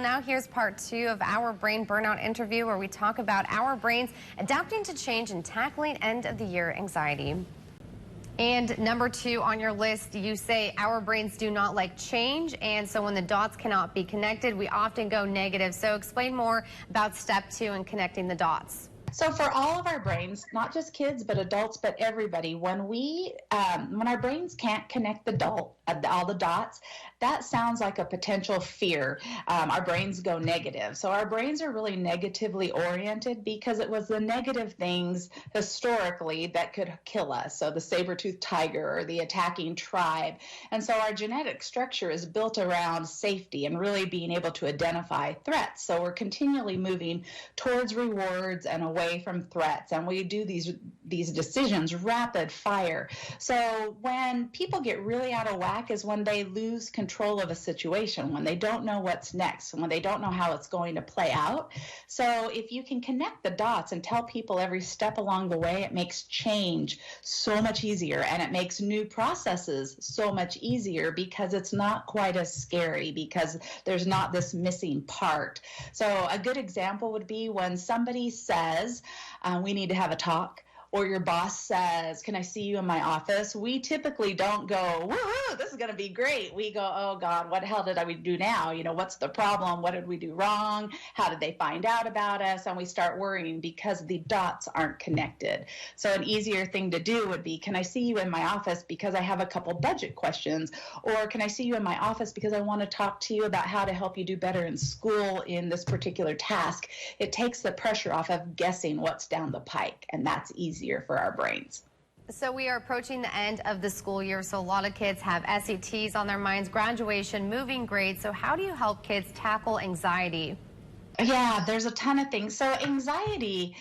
Now here's part 2 of our brain burnout interview, where we talk about our brains adapting to change and tackling end of the year anxiety. And number 2 on your list, you say our brains do not like change, and so when the dots cannot be connected, we often go negative. So explain more about step 2 in connecting the dots. So for all of our brains, not just kids, but adults, but everybody, when our brains can't connect all the dots, that sounds like a potential fear. Our brains go negative. So our brains are really negatively oriented because it was the negative things historically that could kill us. So the saber-toothed tiger or the attacking tribe. And so our genetic structure is built around safety and really being able to identify threats. So we're continually moving towards rewards and away from threats, and we do these decisions rapid fire. So when people get really out of whack is when they lose control of a situation, when they don't know what's next, when they don't know how it's going to play out. So if you can connect the dots and tell people every step along the way, it makes change so much easier, and it makes new processes so much easier because it's not quite as scary, because there's not this missing part. So a good example would be when somebody says, we need to have a talk, or your boss says, can I see you in my office? We typically don't go, woohoo, this is going to be great. We go, oh God, what the hell did we do now? What's the problem? What did we do wrong? How did they find out about us? And we start worrying because the dots aren't connected. So an easier thing to do would be, can I see you in my office because I have a couple budget questions? Or can I see you in my office because I want to talk to you about how to help you do better in school in this particular task? It takes the pressure off of guessing what's down the pike, and that's easier for our brains. So we are approaching the end of the school year, so a lot of kids have SATs on their minds, graduation, moving grades. So how do you help kids tackle anxiety? Yeah, there's a ton of things. So anxiety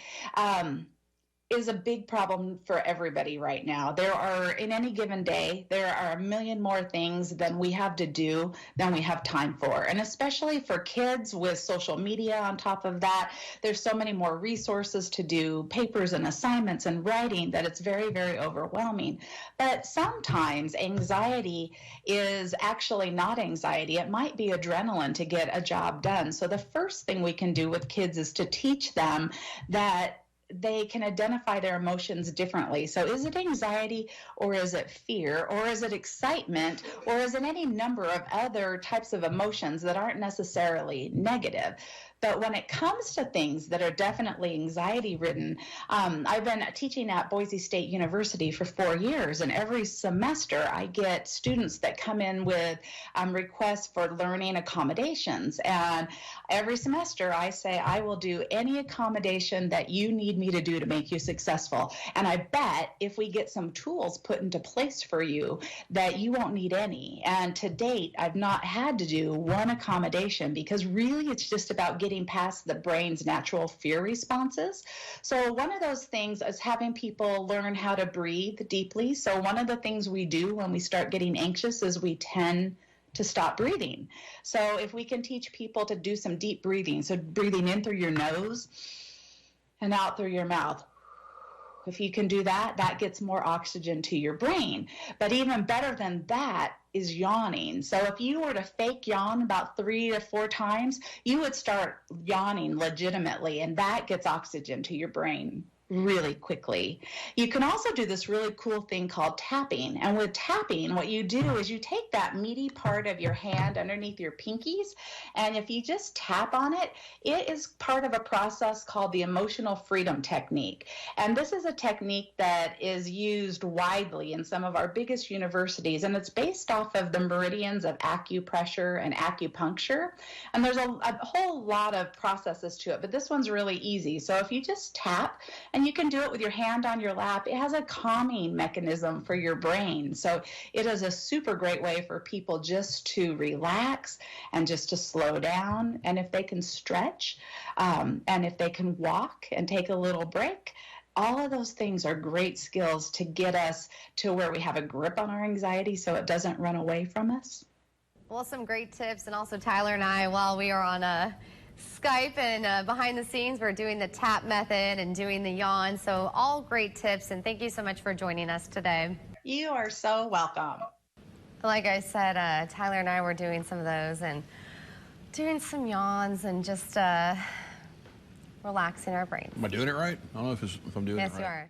is a big problem for everybody right now. There are, in any given day, there are a million more things than we have to do than we have time for. And especially for kids with social media on top of that, there's so many more resources to do papers and assignments and writing that it's very, very overwhelming. But sometimes anxiety is actually not anxiety. It might be adrenaline to get a job done. So the first thing we can do with kids is to teach them that they can identify their emotions differently. So is it anxiety, or is it fear, or is it excitement, or is it any number of other types of emotions that aren't necessarily negative? But when it comes to things that are definitely anxiety-ridden, I've been teaching at Boise State University for 4 years, and every semester I get students that come in with requests for learning accommodations. And every semester I say, I will do any accommodation that you need me to do to make you successful. And I bet if we get some tools put into place for you, that you won't need any. And to date, I've not had to do one accommodation, because really it's just about getting past the brain's natural fear responses. So one of those things is having people learn how to breathe deeply. So one of the things we do when we start getting anxious is we tend to stop breathing. So if we can teach people to do some deep breathing, so breathing in through your nose and out through your mouth. If you can do that, that gets more oxygen to your brain. But even better than that is yawning. So if you were to fake yawn about 3 to 4 times, you would start yawning legitimately, and that gets oxygen to your brain really quickly. You can also do this really cool thing called tapping. And with tapping, what you do is you take that meaty part of your hand underneath your pinkies, and if you just tap on it, it is part of a process called the emotional freedom technique. And this is a technique that is used widely in some of our biggest universities, and it's based off of the meridians of acupressure and acupuncture. And there's a whole lot of processes to it, but this one's really easy. So if you just tap, and you can do it with your hand on your lap. It has a calming mechanism for your brain. So it is a super great way for people just to relax and just to slow down. And if they can stretch, and if they can walk and take a little break, all of those things are great skills to get us to where we have a grip on our anxiety so it doesn't run away from us. Well, some great tips. And also Tyler and I, while we are on Skype and behind the scenes, we're doing the tap method and doing the yawn. So all great tips, and thank you so much for joining us today. You are so welcome. Like I said, Tyler and I were doing some of those, and Doing some yawns and just relaxing our brains. Am I doing it right? I don't know if I'm doing it right. Yes, you are.